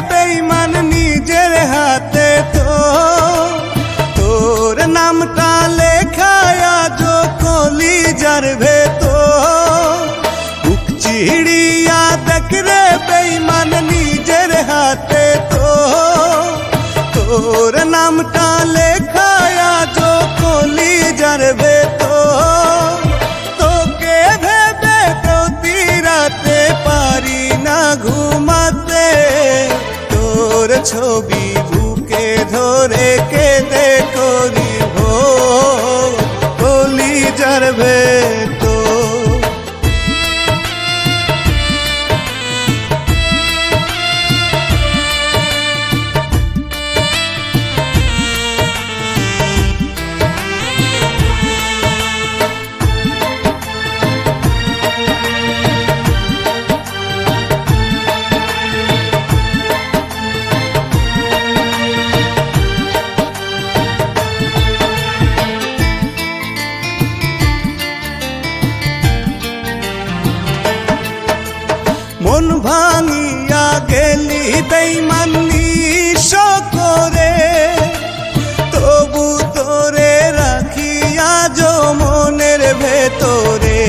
বেঈমান নিজের হাতে তোর নামটা লেখায় আজ কলিজার ভেতর। বুক চিড়িয়া দেখ রে বেঈমান নিজের হাতে তোর নামটা লেখায় আজ কলিজার ভেতর। তোকে ভেবে প্রতি রাতে পারি না ঘুমাতে, তোর ছবি বুকে ধরে কেঁদে করি ভোর কলিজার ভেতর। মন ভাঙিয়া গেলি বেঈমান নিঃস্ব করে, তবু তোরে রাখিয়া যো মনের ভেতরে।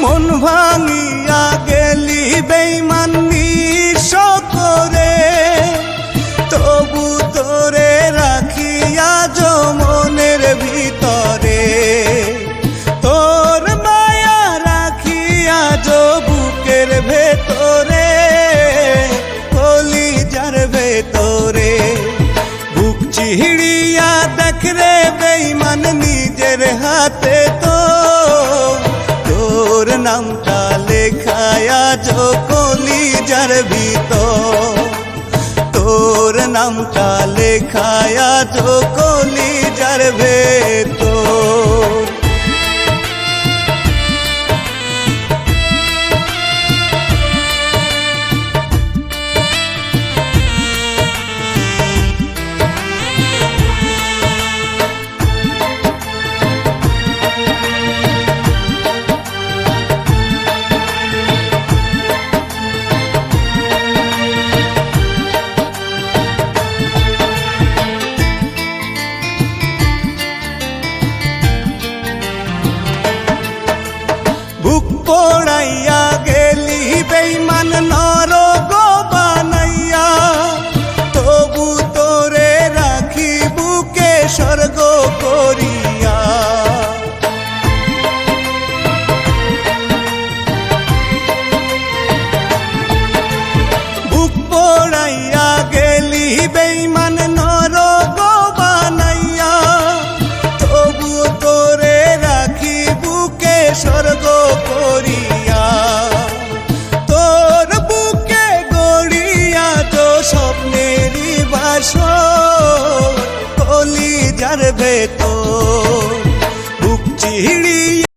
মন ভাঙিয়া গেলি বেঈমান নিঃস্ব করে, তবু তোরে রাখিয়া যো মনের ভিতরে। তোর মায়া রাখিয়া যো বুকের ভেতরে কলিজার ভেতরে। বুক চিড়িয়া দেখ রে বেঈমান নিজের হাতে তোর নামটা লেখায় আজ কলিজার ভিতর। তোর নামটা লেখায় আজ কলিজার ভেতর। বুক পোড়াইয়া গেলি বেঈমান নরক বানাইয়া, তবু তোরে রাখি বুকে স্বর্গ করিয়া। বুক পোড়াইয়া গেলি বেঈমান নরক বানাইয়া, তবু তোরে রাখি বুকে স্বর্গ করিয়া। তোর বুকে গড়িয়া তো স্বপ্নেরই বাসর কলিজার ভেতর।